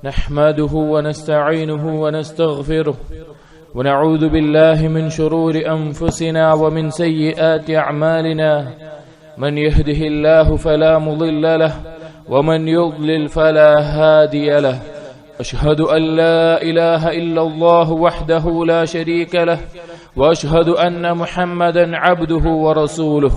نحمده ونستعينه ونستغفره ونعوذ بالله من شرور أنفسنا ومن سيئات أعمالنا من يهده الله فلا مضل له ومن يضلل فلا هادي له أشهد أن لا إله إلا الله وحده لا شريك له وأشهد أن محمدا عبده ورسوله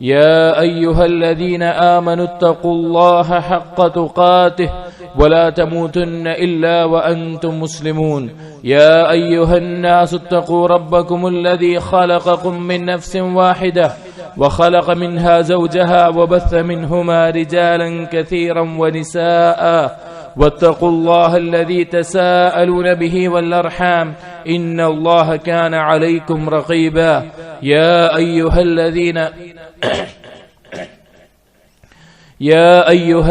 يا أيها الذين آمنوا اتقوا الله حق تقاته ولا تموتن إلا وأنتم مسلمون يا أيها الناس اتقوا ربكم الذي خلقكم من نفس واحدة وخلق منها زوجها وبث منهما رجالا كثيرا ونساء واتقوا الله الذي تساءلون به والأرحام إن الله كان عليكم رقيبا يا أيها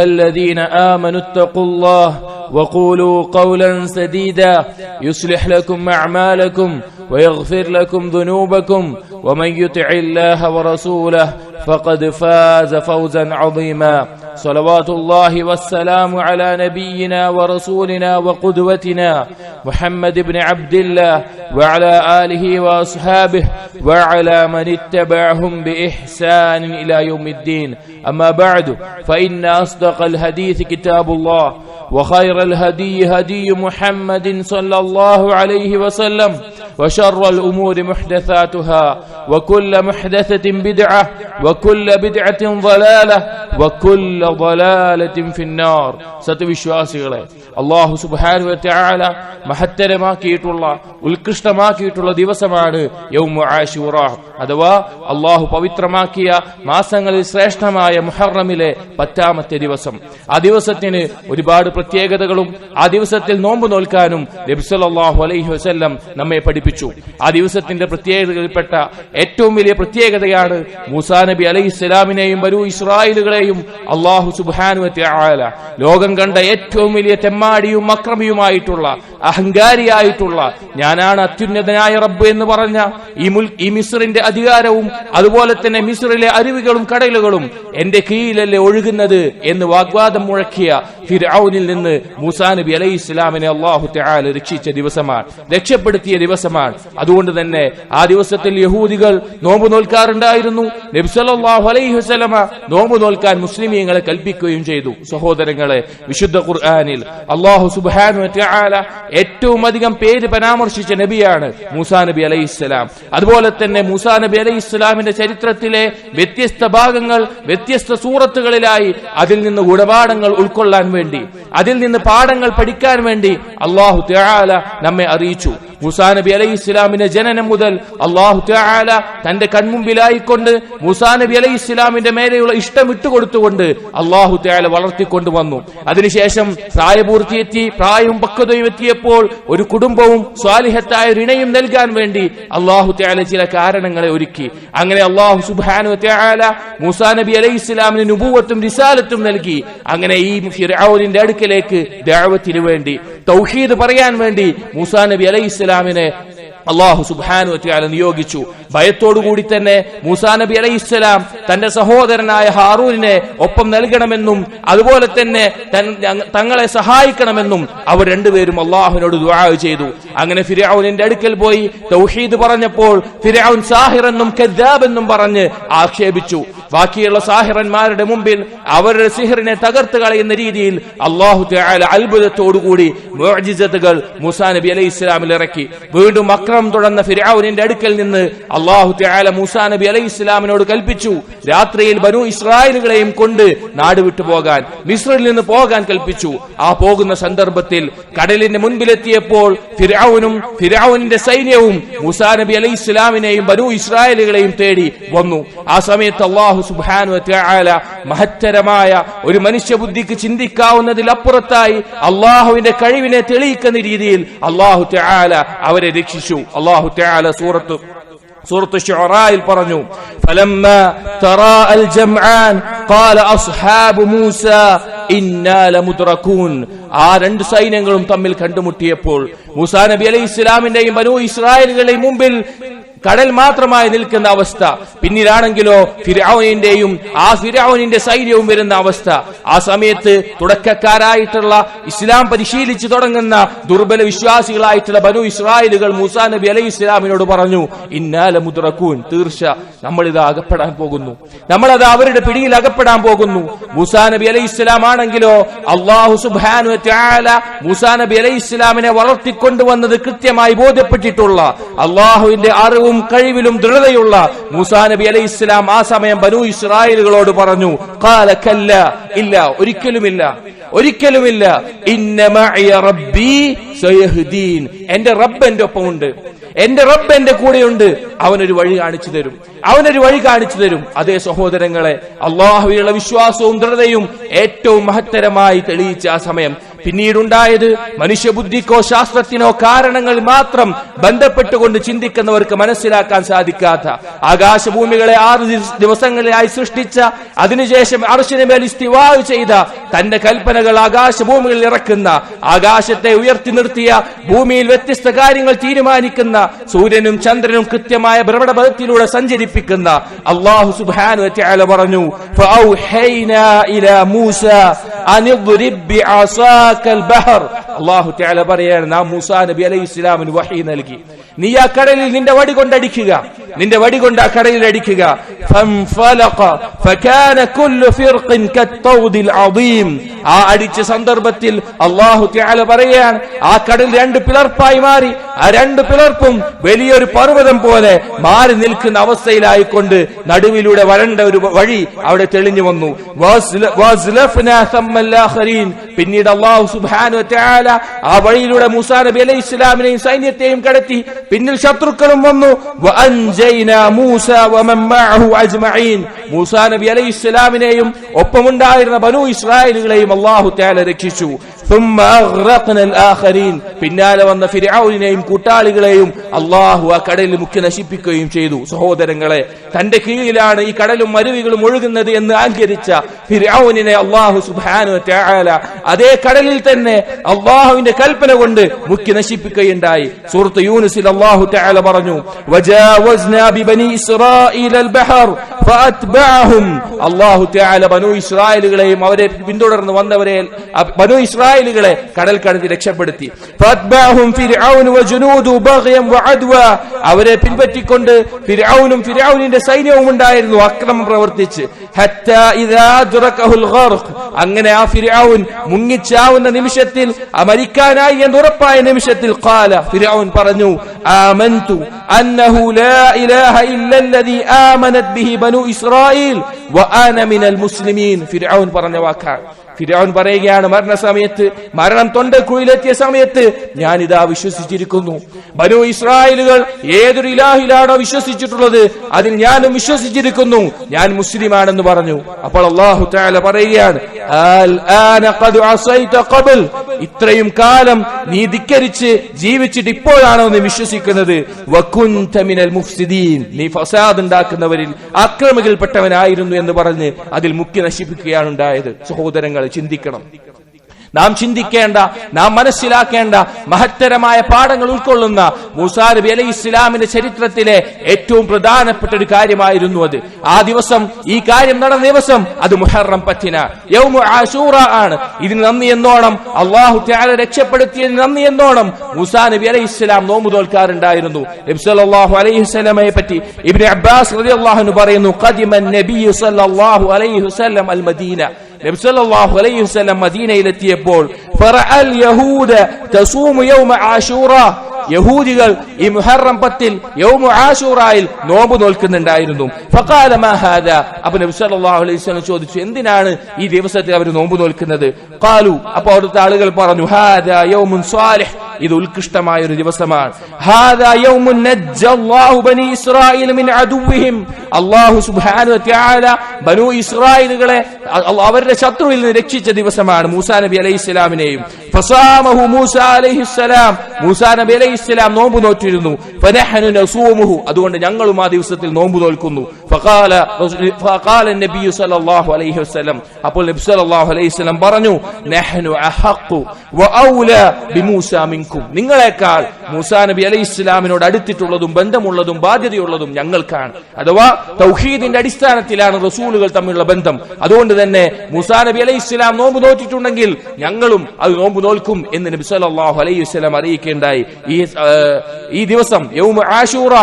الذين آمنوا اتقوا الله وقولوا قولا سديدا يصلح لكم أعمالكم ويغفر لكم ذنوبكم ومن يطع الله ورسوله فقد فاز فوزا عظيما صلوات الله والسلام على نبينا ورسولنا وقدوتنا محمد بن عبد الله وعلى آله وأصحابه وعلى من اتبعهم بإحسان إلى يوم الدين أما بعد فإن أصدق الحديث كتاب الله وخير الهدي هدي محمد صلى الله عليه وسلم وشر الأمور محدثاتها وكل محدثة بدعة وكل بدعة ضلالة وكل ضلالة في النار സത്യവിശ്വാസികളെ അല്ലാഹു സുബ്ഹാനഹു വ തആല മഹത്തരമാക്കിയിട്ടുള്ള ഉത്കൃഷ്ടമാക്കിയിട്ടുള്ള ദിവസമാണ് യൗമു ആശൂറ അഥവാ അല്ലാഹു പവിത്രമാക്കിയ മാസങ്ങളിൽ ശ്രേഷ്ഠമായ മുഹറമിലെ 10ാമത്തെ ദിവസം. ആ ദിവസത്തിന് ഒരുപാട് പ്രത്യേകതകളും ആ ദിവസത്തിൽ നോമ്പ് നോൽക്കാനും നബി സല്ലല്ലാഹു അലൈഹി വസല്ലം നമ്മെ പഠിപ്പിച്ചു. ആ ദിവസത്തിന്റെ പ്രത്യേകതകളിൽപ്പെട്ട ഏറ്റവും വലിയ പ്രത്യേകതയാണ് മൂസാ നബി അലൈഹിസ്സലാമിനെയും ബനൂ ഇസ്രായേലുകളെയും അല്ലാഹു സുബ്ഹാനഹു വ തആല ലോകം കണ്ട ഏറ്റവും വലിയ തെമ്മാടിയും അക്രമിയുമായിട്ടുള്ള അഹങ്കാരിയായിട്ടുള്ള ഞാനാണ് അത്യുന്നതനായ റബ്ബ് എന്ന് പറഞ്ഞ ഈ മിസ്റിന്റെ അധികാരവും അതുപോലെ തന്നെ മിസ്റിലെ അരുവികളും കടലുകളും എന്റെ കീഴിലല്ലേ ഒഴുകുന്നത് എന്ന് വാഗ്വാദം മുഴക്കിയ ഫിർഔനിൽ നിന്ന് മൂസാ നബി അലൈഹിസ്സലാമിനെ അല്ലാഹു തആല രക്ഷിച്ച ദിവസമാണ്, രക്ഷപ്പെടുത്തിയ ദിവസമാണ്. അതുകൊണ്ട് തന്നെ ആ ദിവസത്തിൽ യഹൂദികൾ നോമ്പ് നോൽക്കാറുണ്ടായിരുന്നു. നബി സല്ലല്ലാഹു അലൈഹി വസല്ലമ നോമ്പ് നോൽക്കാൻ മുസ്ലിമീങ്ങളെ കൽപ്പിക്കുകയും ചെയ്തു. സഹോദരങ്ങളെ, വിശുദ്ധ ഖുർആനിൽ അല്ലാഹു സുബ്ഹാനഹു വ തആല ഏറ്റവും അധികം പേര് പരാമർശിച്ച നബിയാണ് മൂസാ നബി അലൈഹിസ്സലാം. അതുപോലെ തന്നെ മൂസാ നബി അലൈഹിസ്സലാമിന്റെ ചരിത്രത്തിലെ വ്യത്യസ്ത ഭാഗങ്ങൾ വ്യത്യസ്ത സൂറത്തുകളിലായി അതിൽ നിന്ന് ഗുണപാഠങ്ങൾ ഉൾക്കൊള്ളാൻ വേണ്ടി, അതിൽ നിന്ന് പാഠങ്ങൾ പഠിക്കാൻ വേണ്ടി അല്ലാഹു തആല നമ്മെ അറിയിച്ചു. മൂസാ നബി അലൈഹിസ്സലാമിന്റെ ജനനം മുതൽ അല്ലാഹു തആല തന്റെ കൺമുമ്പിലായിക്കൊണ്ട് മൂസാ നബി അലൈഹിസ്സലാമിന്റെ മേലെയുള്ള ഇഷ്ടം വിട്ടുകൊടുത്തുകൊണ്ട് അല്ലാഹു തആല വളർത്തിക്കൊണ്ടുവന്നു. അതിനുശേഷം പ്രായപൂർത്തിയെത്തി, പ്രായവും പക്വതയും എത്തിയപ്പോൾ ഒരു കുടുംബവും സ്വാലിഹത്തായ ഒരു ഇണയും നൽകാൻ വേണ്ടി അല്ലാഹു തആല ചില കാരണങ്ങളെ ഒരുക്കി. അങ്ങനെ അല്ലാഹു സുബ്ഹാനഹു വ തആല മൂസാ നബി അലൈഹിസ്സലാമിന് നുബുവത്തും റിസാലത്തും നൽകി. അങ്ങനെ ഈ ഫിർഔനിന്റെ അടുക്കലേക്ക് ദഅവത്തിന് വേണ്ടി, തൗഹീദ് പറയാൻ വേണ്ടി മൂസാ നബി അലൈഹിസ്സലാമിനെ അല്ലാഹു സുബ്ഹാനഹു വ തആല നിയോഗിച്ചു. ഭയത്തോടുകൂടി തന്നെ മൂസാ നബി അലൈഹിസ്സലാം തന്റെ സഹോദരനായ ഹാറൂനിനെ ഒപ്പം നൽകണമെന്നും അതുപോലെ തന്നെ തങ്ങളെ സഹായിക്കണമെന്നും അവർ രണ്ടുപേരും അല്ലാഹുവിനോട് ദുആ ചെയ്തു. അങ്ങനെ ഫിർഔനിന്റെ അടുക്കൽ പോയി തൗഹീദ് പറഞ്ഞപ്പോൾ ഫിർഔൻ സാഹിറെന്നും കദ്ദാബെന്നും പറഞ്ഞ് ആക്ഷേപിച്ചു. ബാക്കിയുള്ള സാഹിറന്മാരുടെ മുമ്പിൽ അവരുടെ സിഹറിനെ തകർത്ത് കളയുന്ന രീതിയിൽ അല്ലാഹു തആല അത്ഭുതത്തോടുകൂടി മുഅ്ജിസത്തുകൾ മൂസാ നബി അലൈഹിസ്സലാമിൽ ഇറക്കി. വീണ്ടും അക്രമം തുടർന്ന ഫിർഔനിന്റെ അടുക്കൽ നിന്ന് അല്ലാഹു തആല മൂസാ നബി അലൈഹിസ്സലാമിനോട് കൽപ്പിച്ചു, രാത്രിയിൽ ബനൂ ഇസ്രായേലുകളെയും കൊണ്ട് നാട് വിട്ടു പോകാൻ, മിസ്രിൽ നിന്ന് പോകാൻ കൽപ്പിച്ചു. ആ പോകുന്ന സന്ദർഭത്തിൽ കടലിന്റെ മുൻപിലെത്തിയപ്പോൾ ഫിർഔനും ഫിർഔനിന്റെ സൈന്യവും മൂസാ നബി അലൈഹിസ്സലാമിനെയും ബനൂ ഇസ്രായേലുകളെയും തേടി വന്നു. ആ സമയത്ത് അല്ലാഹു സുബ്ഹാനഹു വ തആല മഹത്തരമായ ഒരു മനുഷ്യബുദ്ധിക്ക് ചിന്തിക്കാവുന്നതിലപ്പുറത്തായി അല്ലാഹുവിന്റെ കഴിവിനെ തെളിയിക്കുന്ന രീതിയിൽ അല്ലാഹു തആല അവരെ രക്ഷിച്ചു. അല്ലാഹു തആല സൂറത്ത് ശുഅറായിൽ പറഞ്ഞു, ഫലമ്മാ തറാഅൽ ജംആൻ ഖാല അസ്ഹാബു മൂസാ ഇന്നാ ലമുദ്റകൂൻ. ആ രണ്ട് സൈന്യങ്ങളും തമ്മിൽ കണ്ടുമുട്ടിയപ്പോൾ മൂസാ നബി അലൈഹിസ്സലാമിന്റെയും ബനൂ ഇസ്രായേലുകളുടെയും മുമ്പിൽ കടൽ മാത്രമായി നിൽക്കുന്ന അവസ്ഥ. പിന്നീടാണെങ്കിലോ ഫിർഔനിന്റെയും ആ ഫിർഔനിന്റെ സൈന്യവും വരുന്ന അവസ്ഥ. ആ സമയത്ത് തുടക്കക്കാരായിട്ടുള്ള ഇസ്ലാം പരിശീലിച്ചു തുടങ്ങുന്ന ദുർബല വിശ്വാസികളായിട്ടുള്ള ബനു ഇസ്രായേലുകൾ മൂസാ നബി അലൈഹി ഇസ്ലാമിനോട് പറഞ്ഞു, ഇന്നാല മുദ്റകൂൻ, തീർച്ച നമ്മളിത് അകപ്പെടാൻ പോകുന്നു, നമ്മളത് അവരുടെ പിടിയിൽ അകപ്പെടാൻ പോകുന്നു. മൂസാ നബി അലൈഹി ഇസ്ലാം ആണെങ്കിലോ അല്ലാഹു സുബ്ഹാനഹു വ തആല മൂസാ നബി അലൈഹി ഇസ്ലാമിനെ വളർത്തിക്കൊണ്ടുവന്നത് കൃത്യമായി ബോധ്യപ്പെട്ടിട്ടുള്ള, അള്ളാഹുവിന്റെ അറിവും കഴിവിലും ദൃഢതയുള്ള മൂസാ നബി അലൈഹി ഇസ്ലാം ആ സമയം ബനു ഇസ്രായേലുകളോട് പറഞ്ഞു, ഖാല കല്ല, ഇല്ല, ഒരിക്കലുമില്ല, ഒരിക്കലുമില്ല, ഇന്ന മഅയ റബ്ബി സയഹ്ദീൻ, എന്റെ റബ്ബ് എന്റെ ഒപ്പമുണ്ട്, എന്റെ റബ്ബ് എന്റെ കൂടെയുണ്ട്, അവനൊരു വഴി കാണിച്ചു തരും, അവനൊരു വഴി കാണിച്ചു തരും. അതേ സഹോദരങ്ങളെ, അള്ളാഹുവിലുള്ള വിശ്വാസവും ദൃഢതയും ഏറ്റവും മഹത്തരമായി തെളിയിച്ച ആ സമയം. പിന്നീടുണ്ടായത് മനുഷ്യബുദ്ധിക്കോ ശാസ്ത്രത്തിനോ കാരണങ്ങൾ മാത്രം ബന്ധപ്പെട്ടുകൊണ്ട് ചിന്തിക്കുന്നവർക്ക് മനസ്സിലാക്കാൻ സാധിക്കാത്ത ആകാശഭൂമികളെ 6 ദിവസങ്ങളിലായി സൃഷ്ടിച്ച, അതിനുശേഷം അർശിനെ മേൽ ഇസ്തിവാ ചെയ്ത, തന്റെ കൽപ്പനകൾ ആകാശഭൂമികളിൽ ഇറക്കുന്ന, ആകാശത്തെ ഉയർത്തി നിർത്തിയ, ഭൂമിയിൽ വ്യത്യസ്ത കാര്യങ്ങൾ തീരുമാനിക്കുന്ന, സൂര്യനും ചന്ദ്രനും കൃത്യമായ ഭ്രമണപഥത്തിലൂടെ സഞ്ചരിപ്പിക്കുന്ന അല്ലാഹു സുബ്ഹാനഹു വ തആല പറഞ്ഞു, ഫഔഹൈനാ ഇലാ മൂസ അനിദ്രിബ് ബിഅസാകൽ ബഹർ. അല്ലാഹു തആല പറയാണ്, നാം മൂസാ നബി അലൈഹി ഇസ്ലാമിന് വഹി നൽകി, നീ ആ കടലിൽ നിന്റെ വടി കൊണ്ടടിക്കുക, നിന്റെ വടി കൊണ്ട് ആ കടലിൽ അടിക്കുക. ഫൻഫലഖ ഫകാന കുല്ലു ഫിർഖിൻ കത്തൗദിൽ അദീം. ആ അടിച്ച സന്ദർഭത്തിൽ അല്ലാഹു തആല പറയാണ്, ആ കടൽ 2 പിളർപ്പായി മാറി. ആ 2 പിളർപ്പും വലിയൊരു പർവ്വതം പോലെ മാറി നിൽക്കുന്ന അവസ്ഥയിലായിക്കൊണ്ട് നടുവിലൂടെ വരണ്ട ഒരു വഴി അവിടെ തെളിഞ്ഞു വന്നു. പിന്നീട് അല്ലാഹു സുബ്ഹാനഹു വ തആല ആ വഴിയിലൂടെ മൂസാ നബി അലൈഹി ഇസ്ലാമിനെയും സൈന്യത്തെയും കടത്തി. പിന്നിൽ ശത്രുക്കളും വന്നു. വഅൻജൈനാ മൂസ വമൻ മഅഹു അജ്മഈൻ. മൂസാ നബി അലൈഹി ഇസ്ലാമിനെയും ഒപ്പമുണ്ടായിരുന്ന ബനൂ ഇസ്രായേലുകളെയും അല്ലാഹു തആല രക്ഷിച്ചു. ثم أغرقنا الآخرين. പിന്നാലെ വന്ന ഫിർഔനെയും കൂട്ടാളികളെയും അല്ലാഹു ആ കടലിൽ മുക്കി നശിപ്പിക്കുകയും ചെയ്തു. സഹോദരങ്ങളെ, തന്റെ കീഴിലാണ് ഈ കടലും മരുവികളും ഒഴുകുന്നത് എന്ന് അംഗീകരിച്ച ഫിർഔനിനെ അല്ലാഹു സുബ്ഹാനഹു വ തആല അതേ കടലിൽ തന്നെ അല്ലാഹുവിന്റെ കൽപ്പന കൊണ്ട് മുക്കി നശിപ്പിക്കുകയുണ്ടായി. സൂറത്ത് യൂനുസിൽ അല്ലാഹു തആല പറഞ്ഞു, വജാവസ്നാ ബിബനി ഇസ്രായീൽ അൽ ബഹർ ഫഅത്ബഅഹും. അല്ലാഹു തആല ബനൂ ഇസ്രായേലുകളെയും അവരെ പിന്തുടർന്ന് വന്നവരെ ബനൂ ഇസ്രായേലുകളെ കടൽ കടത്തി രക്ഷപ്പെടുത്തി. ഫഅത്ബഅഹും ഫിർഔൻ വജുനൂദു ബഗ്യൻ വഅദ്വ. അവരെ പിൻപറ്റിക്കൊണ്ട് ഫിർഔനും ഫിർഔനിന്റെ സൈന്യവും ഉണ്ടായിരുന്നു അക്രമം പ്രവർത്തിച്ച്. ഹത്താ ഇദാ അദ്റകഹുൽ ഗർഖ്. അങ്ങനെ ആ ഫിർഔൻ മുങ്ങിച്ചാവുന്ന നിമിഷത്തിൽ, മരിക്കാനായി എന്ന് ഉറപ്പായ നിമിഷത്തിൽ, ഖാല, ഫിർഔൻ പറഞ്ഞു, ആമൻതു അന്നഹു ലാ ഇലാഹ ഇല്ലല്ലദീ ആമനത് ബിഹി ബനൂ ഇസ്രായീൽ വഅന മിനൽ മുസ്ലിമീൻ. ഫിർഔൻ പറഞ്ഞ വാക്കാണ്. ഫിർഔൻ പറയുകയാണ്, മരണസമയത്ത്, മരണം തൊണ്ടക്കുഴിയിലെത്തിയ സമയത്ത്, ഞാനിതാ വിശ്വസിച്ചിരിക്കുന്നു. ബനൂ ഇസ്രായേലുകൾ ഏതൊരു ഇലാഹിലാണോ വിശ്വസിച്ചിട്ടുള്ളത് അതിൽ ഞാനും വിശ്വസിച്ചിരിക്കുന്നു, ഞാൻ മുസ്ലിമാണെന്ന് പറഞ്ഞു. അപ്പോൾ അല്ലാഹു തആല പറയുകയാണ്, അൽആന ഖദ് അസൈത ഖബൽ. ഇത്രയും കാലം നീ ധിക്കരിച്ച് ജീവിച്ചിട്ട് ഇപ്പോഴാണോ നീ വിശ്വസിക്കുന്നത്? വകുൻത മിനൽ മുഫ്സിദീൻ. നീ ഫസാദ് ഉണ്ടാക്കുന്നവരിൽ, ആക്രമികൾപ്പെട്ടവനായിരുന്നു എന്ന് പറഞ്ഞ് അതിൽ മുക്കി നശിപ്പിക്കുകയാണ് ഉണ്ടായത്. സഹോദരങ്ങൾ, ചിന്തിക്കണം. നാം ചിന്തിക്കേണ്ട, നാം മനസ്സിലാക്കേണ്ട മഹത്തരമായ പാഠങ്ങൾ ഉൾക്കൊള്ളുന്ന മൂസാ നബി അലൈഹി ഇസ്ലാമിന്റെ ചരിത്രത്തിലെ ഏറ്റവും പ്രധാനപ്പെട്ട ഒരു കാര്യമായിരുന്നു അത്. ആ ദിവസം, ഈ കാര്യം നടന്ന ദിവസം, അത് മുഹറം 10 യൗമു ആശൂറ ആണ്. ഇതിന് നന്ദി എന്നോണം, അല്ലാഹു തആല രക്ഷപ്പെടുത്തിയതിന് നന്ദി എന്നോണം മൂസാ നബി അലൈഹി ഇസ്ലാം നോമ്പ് നോൽക്കാറുണ്ടായിരുന്നു. നബി സല്ലല്ലാഹു അലൈഹി വസല്ലമയെ പറ്റി ഇബ്നു അബ്ബാസ് റളിയല്ലാഹു അൻഹു പറയുന്നു, ഖദിമൻ നബി സല്ലല്ലാഹു അലൈഹി വസല്ലം അൽ മദീന. നബി സല്ലല്ലാഹു അലൈഹി വസല്ലം മദീനയിലെത്തിയപ്പോൾ ഫറഅൽ യഹൂദ തസൂമു യൗമ ആശൂറ. യഹൂദികൾ ഈ മുഹറം 10 യൗമു ആശൂറയിൽ നോമ്പ് നോൽക്കുന്നുണ്ടായിരുന്നു. ഫഖാല മാ ഹാദാ. അപ്പോൾ നബി സല്ലല്ലാഹു അലൈഹി വസല്ലം ചോദിച്ചു, എന്തിനാണ് ഈ ദിവസത്തിൽ അവർ നോമ്പ് നോൽക്കുന്നത്? ഖാലു. അപ്പോൾ അവിടുത്തെ ആളുകൾ പറഞ്ഞു, ഹാദാ യൗമുൻ സ്വാലിഹ്. ഇത് ഉത്കൃഷ്ടമായ ഒരു ദിവസമാണ്. ഹാദാ യൗമുൻ നജ്ജല്ലാഹു ബനി ഇസ്രായീൽ മിൻ അദുവ്വിഹിം. അല്ലാഹു സുബ്ഹാനഹു വ തആല ബനൂ ഇസ്രായേലുകളെ അവരുടെ ശത്രുവിൽ നിന്ന് രക്ഷിച്ച ദിവസമാണ് മൂസാ നബി അലൈഹിസ്സലാമിനെയും. ഫസാമഹു മൂസാ അലൈഹിസ്സലാം. മൂസാ നബി അലൈഹിസ്സലാം നോമ്പ് നോറ്റിരുന്നു. ഫനഹ്നു നസൂമുഹു. അതുകൊണ്ട് ഞങ്ങളും ആ ദിവസത്തിൽ നോമ്പ് നോൽക്കുന്നു. ഫഖാല നബി സല്ലല്ലാഹു അലൈഹി വസല്ലം. അപ്പോൾ നബി സല്ലല്ലാഹു അലൈഹി വസല്ലം പറഞ്ഞു, നഹ്നു അഹഖു വഔല ബിമൂസാ മിൻകും. നിങ്ങളെക്കാൾ മൂസാ നബി അലൈഹി ഇസ്ലാമിനോട് അടുത്തിട്ടുള്ളതും ബന്ധമുള്ളതും ബാധ്യതയുള്ളതും ഞങ്ങൾക്കാണ്. അഥവാ തൗഹീദിന്റെ അടിസ്ഥാനത്തിലാണ് റസൂലുകൾ തമ്മിലുള്ള ബന്ധം. അതുകൊണ്ട് തന്നെ മൂസാ നബി അലൈഹി ഇസ്ലാം നോമ്പ് നോറ്റിട്ടുണ്ടെങ്കിൽ ഞങ്ങളും അത് നോമ്പ് നോൽക്കും എന്ന് നബി സല്ലല്ലാഹു അലൈഹി വസല്ലം അറിയിക്കുകയുണ്ടായി. ഈ ദിവസം യൗമ ആശൂറ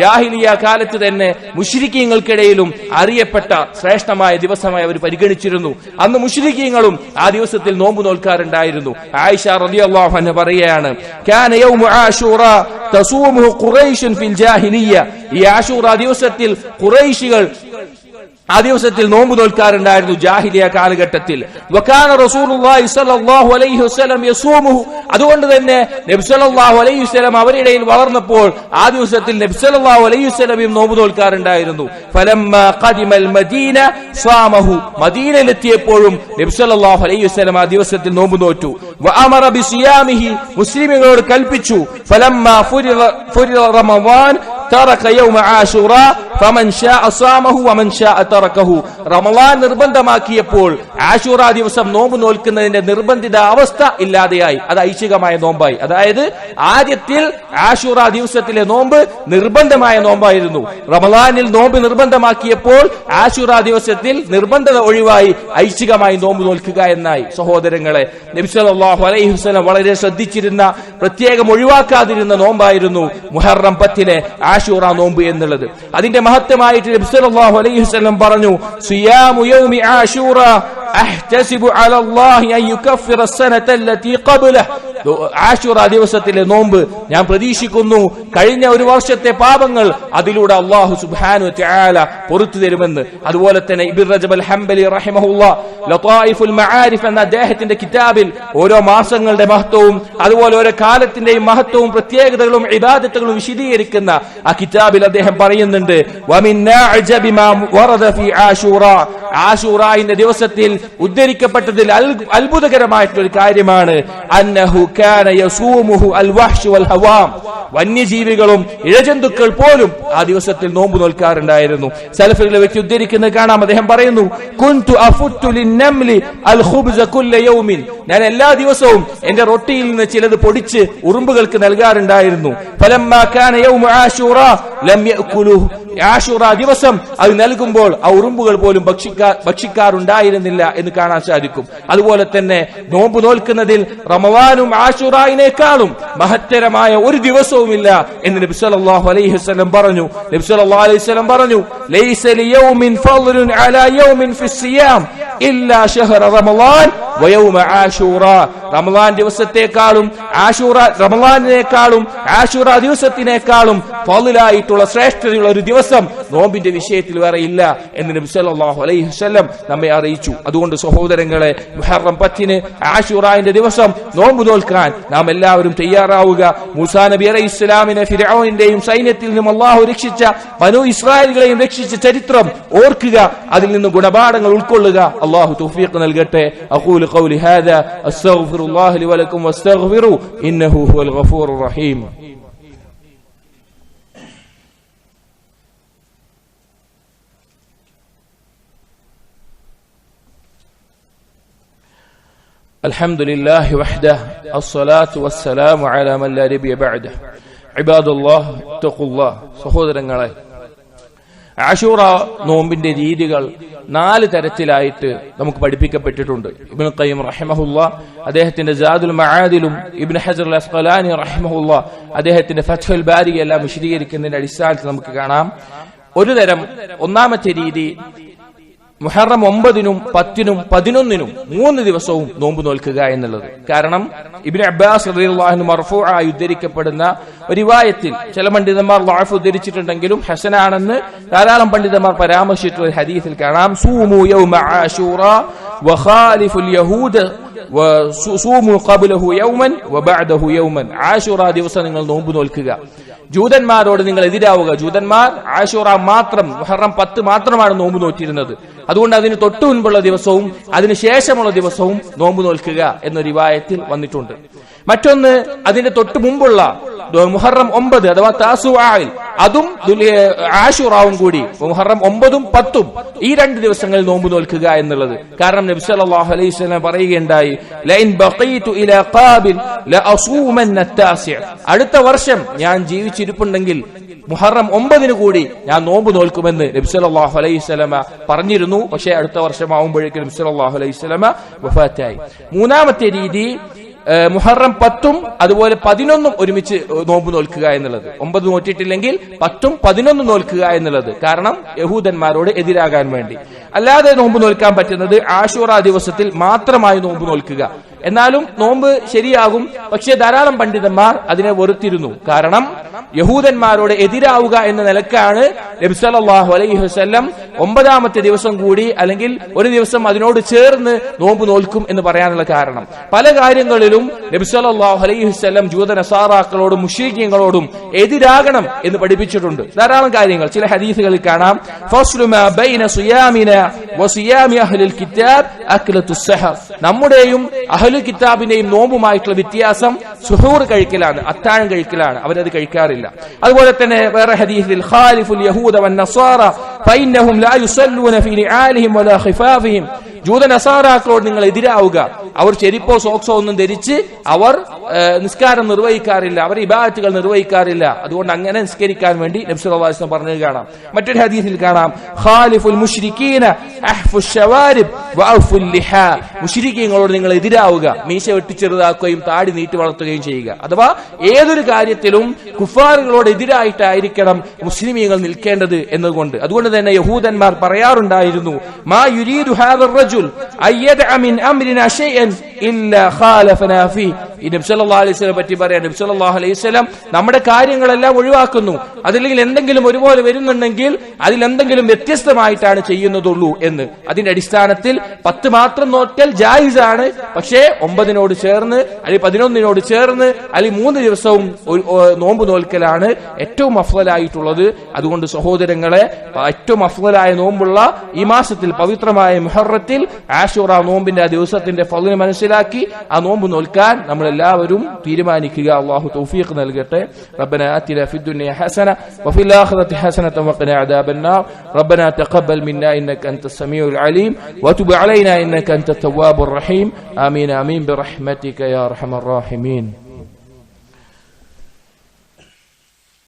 ജാഹിലിയ കാലത്ത് തന്നെ മുശ്രിക്കീങ്ങൾക്കിടയിലും അറിയപ്പെട്ട ശ്രേഷ്ഠമായ ദിവസമായി അവർ പരിഗണിച്ചിരുന്നു. അന്ന് മുശ്രിക്കീങ്ങളും ആ ദിവസത്തിൽ നോമ്പ് നോൽക്കാറുണ്ടായിരുന്നു. ആയിഷ റളിയല്ലാഹു അൻഹ പറയുകയാണ്, കാന യൗമു ആശൂറ തസൂമുഹു ഖുറൈശുൻ ഫിൽ ജാഹിലിയ. ഈ ആശൂറ ദിവസത്തിൽ ഖുറൈശികൾ ആ ദിവസത്തിൽ നോമ്പ് നോൽക്കാറുണ്ടായിരുന്നു ജാഹിലിയ കാലഘട്ടത്തിൽ. വകാന റസൂലുള്ളാഹി സ്വല്ലല്ലാഹു അലൈഹി വസല്ലം യസൂമുഹു. അതുകൊണ്ട് തന്നെ നബി സല്ലല്ലാഹു അലൈഹി വസല്ലം അവരുടെ ഇടയിൽ വളർന്നപ്പോൾ ആ ദിവസത്തിൽ നബി സല്ലല്ലാഹു അലൈഹി വസല്ലം നോമ്പ് നോൽക്കാറുണ്ടായിരുന്നു. ഫലമ്മാ ഖദിമൽ മദീന സാമഹു. മദീനയിലെത്തിയപ്പോഴും നബി സല്ലല്ലാഹു അലൈഹി വസല്ലം ആ ദിവസത്തിൽ നോമ്പ് നോറ്റു. വഅമറ ബിസിയാമിഹി. മുസ്ലിമുകളോട് കൽപ്പിച്ചു. ഫലമ്മാ ഫുരിദ റമളാൻ തറക യൗമ ആശൂറ ഫമൻ ശാഅ സാമഹു വമൻ ശാഅ തറകഹു. റമളാൻ നിർബന്ധമാക്കിയപ്പോൾ ആശൂറ ദിവസം നോമ്പ് നോൽക്കുന്നതിന്റെ നിർബന്ധിത അവസ്ഥ ഇല്ലാതെയായി. അത് ഐച്ഛികമായ നോമ്പായി. അതായത് ആദ്യത്തിൽ ആശൂറ ദിവസത്തിലെ നോമ്പ് നിർബന്ധമായ നോമ്പായിരുന്നു. റമളാനിൽ നോമ്പ് നിർബന്ധമാക്കിയപ്പോൾ ആശൂറ ദിവസത്തിൽ നിർബന്ധത ഒഴിവായി ഐച്ഛികമായി നോമ്പ് നോൽക്കുക എന്നായി. സഹോദരങ്ങളെ, നബി സല്ലല്ലാഹു അലൈഹി വസല്ലം വളരെ ശ്രദ്ധിച്ചിരുന്ന, പ്രത്യേകം ഒഴിവാക്കാതിരുന്ന നോമ്പായിരുന്നു മുഹറം 10 ആശൂറ നോമ്പ് എന്നുള്ളത്. അതിന്റെ മഹത്വമായിട്ട് നബി സല്ലല്ലാഹു അലൈഹി വസല്ലം പറഞ്ഞു, സിയാമു യൗമി ആശൂറ അഹ്തസിബു അലല്ലാഹി അൻ യുകഫിറ അസ്സനത അല്ലതി ഖബ്ലഹു. ആശൂറ ദിവസത്തിലെ നോമ്പ് ഞാൻ പ്രതീക്ഷിക്കുന്നു കഴിഞ്ഞ ഒരു വർഷത്തെ പാപങ്ങൾ അതിലൂടെ അല്ലാഹു സുബ്ഹാനഹു വ തആല പൊറുത്തു തരുമെന്ന്. അതുപോലെ തന്നെ ഇബ്നു റജബ് അൽ ഹംബലി റഹിമഹുല്ലാഹ് ലതായിഫുൽ മആരിഫ് എന്ന അദ്ദേഹത്തിന്റെ കിതാബിൽ ഓരോ മാസങ്ങളുടെ മഹത്വവും അതുപോലെ ഓരോ കാലത്തിന്റെയും മഹത്വവും പ്രത്യേകതകളും ഇബാദത്തുകളും വിശദീകരിക്കുന്ന ആ കിതാബിൽ അദ്ദേഹം പറയുന്നുണ്ട്, വമിന്നാ അജബി മാ വറദ ഫീ ആശൂറ. ആശൂറയുടെ ദിവസത്തിൽ ഉദ്ധരിക്കപ്പെട്ടതിൽ അത്ഭുതകരമായിട്ടുള്ള ഒരു കാര്യമാണ് അന്നഹു കാന യസൂമുഹു അൽ വഹ്ശ് വൽ ഹവാം. വന്യജീവികളും ഇഴജന്തുക്കൾ പോലും ആ ദിവസത്തിൽ നോമ്പ് നോൽക്കാറുണ്ടായിരുന്നു. സലഫുകളെ വെച്ച് ഉദ്ധരിക്കുന്നത് കാണാം. അദ്ദേഹം പറയുന്നു, കുൻതു അഫുത്തു ലിന്നംലി അൽ ഖുബ്സ കുല്ല യൗമിൻ. ഞാൻ എല്ലാ ദിവസവും എന്റെ റൊട്ടിയിൽ നിന്ന് ചിലത് പൊടിച്ച് ഉറുമ്പുകൾക്ക് നൽകാറുണ്ടായിരുന്നു. ഫലമ്മാ കാന യൗമു ആശൂറ ലം യഅകുലുഹു. ആശൂറ ദിവസം അത് നൽകുമ്പോൾ ആ ഉറുമ്പുകൾ പോലും ഭക്ഷിക്കാറുണ്ടായിരുന്നില്ല എന്ന് കാണാൻ സാധിക്കും. അതുപോലെ തന്നെ നോമ്പ് നോൽക്കുന്നതിൽ റമളാനും ആശൂറയിനേക്കാളും മഹത്തരമായ ഒരു ദിവസവുമില്ല എന്ന് നബി സല്ലല്ലാഹു അലൈഹി വസല്ലം പറഞ്ഞു. നബി സല്ലല്ലാഹു അലൈഹി വസല്ലം പറഞ്ഞു, ലൈസ ലിയൗമിൻ ഫളലുൻ അലാ യൗമിൻ ഫിസ്സിയാം ഇല്ലാ ശഹറ റമളാൻ വയൗമ ആശൂറ. റമളാൻ ദിവസത്തെക്കാളും റമളാനിനേക്കാളും ആശൂറ ദിവസത്തിനേക്കാളും ഫളലായിട്ടുള്ള ശ്രേഷ്ഠതയുള്ള ഒരു ദിവസം നോമ്പിന്റെ വിഷയത്തിൽ വേറെ ഇല്ല എന്ന് നബി സല്ലല്ലാഹു അലൈഹി വസല്ലം നമ്മെ അറിയിച്ചു. അതുകൊണ്ട് സഹോദരങ്ങളെ, മുഹറം 10 ആശൂറയുടെ ദിവസം നോമ്പ് നോൽക്കാൻ നാം എല്ലാവരും തയ്യാറാവുക. മൂസാ നബി അലൈഹി ഇസ്ലാമിനെ ഫിർഔനിന്റെയും സൈന്യത്തിൽ നിന്നും അല്ലാഹു രക്ഷിച്ച ബനൂ ഇസ്രായേലുകളെയും രക്ഷിച്ച ചരിത്രം ഓർക്കുക, അതിൽ നിന്ന് ഗുണപാഠങ്ങൾ ഉൾക്കൊള്ളുക. അല്ലാഹു തൗഫീഖ് നൽകട്ടെ. അഖൂലു ഖൗലി ഹാദാ അസ്തഗ്ഫിറുല്ലാഹ ലി വലക്കും വസ്തഗ്ഫിറു ഇന്നഹു ഹുവൽ ഗഫൂറുർ റഹീം. الحمد لله وحده الصلاة والسلام على من لا نبي بعده عباد الله اتقوا الله. സഹോദരങ്ങളെ, ആശൂറ നോമ്പിന്റെ രീതികൾ 4 തരത്തിലായിട്ട് നമുക്ക് പഠിപ്പിക്കപ്പെട്ടിട്ടുണ്ട്. ഇബ്നു ഖയ്യിം റഹിമഹുല്ലാഹ് അദ്ദേഹത്തിന്റെ സാദുൽ മആദിലും ഇബ്നു ഹജർ അൽ അസ്ഖലാനി റഹിമഹുല്ലാഹ് അദ്ദേഹത്തിന്റെ ഫത്ഹുൽ ബാരി എല്ലാം വിശദീകരിക്കുന്നതിന്റെ അടിസ്ഥാനത്തിൽ നമുക്ക് കാണാം. ഒരു തരം, ഒന്നാമത്തെ രീതി മുഹറം 9-നും 10-നും 11-നും 3 ദിവസവും നോമ്പ് നോൽക്കുക എന്നുള്ളത്. കാരണം ഇബ്നു അബ്ബാസ് റളിയല്ലാഹു അൻഹു മർഫൂആയി ഉദ്ധരിക്കപ്പെടുന്ന ഒരു റിവായത്തിൽ ചില പണ്ഡിതന്മാർ ളഅഫ് ഉദ്ധരിച്ചിട്ടുണ്ടെങ്കിലും ഹസനാണെന്ന് ധാരാളം പണ്ഡിതന്മാർ പരാമർശിച്ചിട്ടുള്ള ഹദീസിൽ കാണാം, സൂമു യൗമ ആശൂറ വഖാലിഫുൽ യഹൂദ വസൂമു ഖബ്ലഹു യൗമൻ വബഅദഹു യൗമൻ. ആശൂറ ദിവസം നിങ്ങൾ നോമ്പ് നോൽക്കുക, ജൂതന്മാരോട് നിങ്ങൾ എതിരാവുക. ജൂതന്മാർ ആശൂറ മാത്രം, മുഹറം 10 മാത്രമാണ് നോമ്പ് നോറ്റിരുന്നത്. അതുകൊണ്ട് അതിന് തൊട്ടു മുൻപുള്ള ദിവസവും അതിന് ശേഷമുള്ള ദിവസവും നോമ്പ് നോൽക്കുക എന്ന റിവായത്തിൽ വന്നിട്ടുണ്ട്. മറ്റൊന്ന്, അതിന്റെ തൊട്ടു മുമ്പുള്ള മുഹറം 9 അഥവാ താസുആയിൽ അതും ആശുറാവും കൂടി മുഹറം 9ഉം 10ഉം ഈ 2 ദിവസങ്ങളിൽ നോമ്പ് നോൽക്കുക എന്നുള്ളത്. കാരണം നബി സല്ലല്ലാഹു അലൈഹി വസല്ലം പറയുകയുണ്ടായി, ലഇൻ ബഖീതു ഇലാ ഖാബിൽ ലഅസൂമന്ന അത്താസിഅ, അടുത്ത വർഷം ഞാൻ ജീവിച്ചിരിപ്പുണ്ടെങ്കിൽ മുഹറം 9 കൂടി ഞാൻ നോമ്പ് നോൽക്കുമെന്ന് നബി സല്ലല്ലാഹു അലൈഹി വസല്ലം പറഞ്ഞിരുന്നു. പക്ഷേ അടുത്ത വർഷമാവുമ്പോഴേക്കും നബി സല്ലല്ലാഹു അലൈഹി വസല്ലം വഫാത്തായി. മൂന്നാമത്തെ രീതി മുഹറം 10ഉം അതുപോലെ 11ഉം ഒരുമിച്ച് നോമ്പ് നോൽക്കുക എന്നുള്ളത്. 9 നോറ്റിട്ടില്ലെങ്കിൽ 10ഉം 11ഉം നോൽക്കുക എന്നുള്ളത്. കാരണം യഹൂദന്മാരോട് എതിരാകാൻ വേണ്ടി. അല്ലാതെ നോമ്പ് നോൽക്കാൻ പറ്റുന്നത് ആശൂറ ദിവസത്തിൽ മാത്രമായി നോമ്പ് നോൽക്കുക. എന്നാലും നോമ്പ് ശരിയാകും. പക്ഷേ ധാരാളം പണ്ഡിതന്മാർ അതിനെ വെറുത്തിരുന്നു. കാരണം യഹൂദന്മാരോട് എതിരാവുക എന്ന നിലക്കാണ് നബി സല്ലല്ലാഹു അലൈഹി വസല്ലം 9ാമത്തെ ദിവസം കൂടി അല്ലെങ്കിൽ ഒരു ദിവസം അതിനോട് ചേർന്ന് നോമ്പ് നോൽക്കും എന്ന് പറയാനുള്ള കാരണം. പല കാര്യങ്ങളിലും നബി സല്ലല്ലാഹു അലൈഹി വസല്ലം ജൂത നസാറാക്കളോടും മുശ്രിക്കീങ്ങളോടും എതിരാകണം എന്ന് പഠിപ്പിച്ചിട്ടുണ്ട്. ധാരാളം കാര്യങ്ങൾ ചില ഹദീസുകളിൽ കാണാം. ഫസ്ലു മാ ബൈന സിയാമിനാ വസിയാമി അഹ്ലിൽ കിതാബ് അക്ലത്തുസ് സഹർ, നമ്മുടെയും അഹ്ലുൽ കിതാബിന്റെയും നോമ്പുമായിട്ടുള്ള വ്യത്യാസം സുഹൂർ കഴിക്കലാണ്, അത്താഴം കഴിക്കലാണ്. അവരത് കഴിക്കാറില്ല. അതുപോലെ തന്നെ വേറെ ഹദീസിൽ ഖാലിഫുൽ യഹൂദ വന്നസാറ ഫഇന്നഹും ലാ യുസല്ലൂന ഫീ നിആലിഹിം വലാ ഖിഫാഫിഹിം, ജൂത നസാറാക്കളോട് നിങ്ങൾ എതിരാവുക. അവർ ചെരിപ്പോ സോക്സോ ഒന്നും ധരിച്ച് അവർ നിസ്കാരം നിർവഹിക്കാറില്ല, അവർ ഇബാദത്തുകൾ നിർവഹിക്കാറില്ല. അതുകൊണ്ട് അങ്ങനെ നിസ്കരിക്കാൻ വേണ്ടി നബി സല്ലല്ലാഹു അലൈഹി വസല്ലം പറഞ്ഞത് കാണാം. മറ്റൊരു ഹദീസിൽ കാണാം, ഖാലിഫുൽ മുശ്രിക്കീന അഹ്ഫുശ് ശവാരിബ് വഅഫുൽ ലിഹാ, മുശ്രിക്കീങ്ങളോട് നിങ്ങൾ എതിരാവുക, മീശ വെട്ടിച്ചെറുതാക്കുകയും താടി നീട്ടി വളർത്തുകയും ചെയ്യുക. അഥവാ ഏതൊരു കാര്യത്തിലും കുഫാറുകളോട് എതിരായിട്ടായിരിക്കണം മുസ്ലിമീങ്ങൾ നിൽക്കേണ്ടത് എന്നതുകൊണ്ട്. അതുകൊണ്ട് തന്നെ യഹൂദന്മാർ പറയാറുണ്ടായിരുന്നു, മാ യുരീദു ഹാദർ റജുൽ അയ്യദഅ മിൻ അംരിനാ ശൈഅൻ ഇല്ലാ ഖാലഫനാ ഫീ. ഈ നബി സല്ലല്ലാഹു അലൈഹി വസല്ലം പറ്റി പറയാൻ, നബി സല്ലല്ലാഹു അലൈഹി വസല്ലം നമ്മുടെ കാര്യങ്ങളെല്ലാം ഒഴിവാക്കുന്നു. അതില്ലെങ്കിൽ എന്തെങ്കിലും ഒരുപോലെ വരുന്നുണ്ടെങ്കിൽ അതിലെന്തെങ്കിലും വ്യത്യസ്തമായിട്ടാണ് ചെയ്യുന്നതുള്ളൂ എന്ന്. അതിന്റെ അടിസ്ഥാനത്തിൽ 10 മാത്രം നോറ്റൽ ജായിസാണ്. പക്ഷേ 9നോട് ചേർന്ന് അല്ലെങ്കിൽ 11നോട് ചേർന്ന് അല്ലെങ്കിൽ 3 ദിവസവും നോമ്പ് നോൽക്കലാണ് ഏറ്റവും അഫ്ളലായിട്ടുള്ളത്. അതുകൊണ്ട് സഹോദരങ്ങളെ, ഏറ്റവും അഫ്ളലായ നോമ്പുള്ള ഈ മാസത്തിൽ പവിത്രമായ മുഹറത്തിൽ ആശൂറ നോമ്പിന്റെ ആ ദിവസത്തിന്റെ ഫള് മനസ്സിലാക്കി ആ നോമ്പ് നോൽക്കാൻ നമ്മൾ എല്ലാവരും തീരുമാനിക്കുക. അല്ലാഹു തൗഫീഖ് നൽകട്ടെ. റബ്ബനാ ആതിനാ ഫിദ്ദുനിയ ഹസന വഫിൽ ആഖിറതി ഹസനത വഖിനാ അദാബന്നാർ. റബ്ബനാ തഖബ്ബൽ മിന്നാ ഇന്നക അൻതസ് സമീഉൽ അലീം വതുബ് അലൈനാ ഇന്നക അൻതത് തവ്വാബുർ റഹീം. ആമീൻ ആമീൻ ബിറഹ്മതിക യാ അർഹമർ റഹീമീൻ.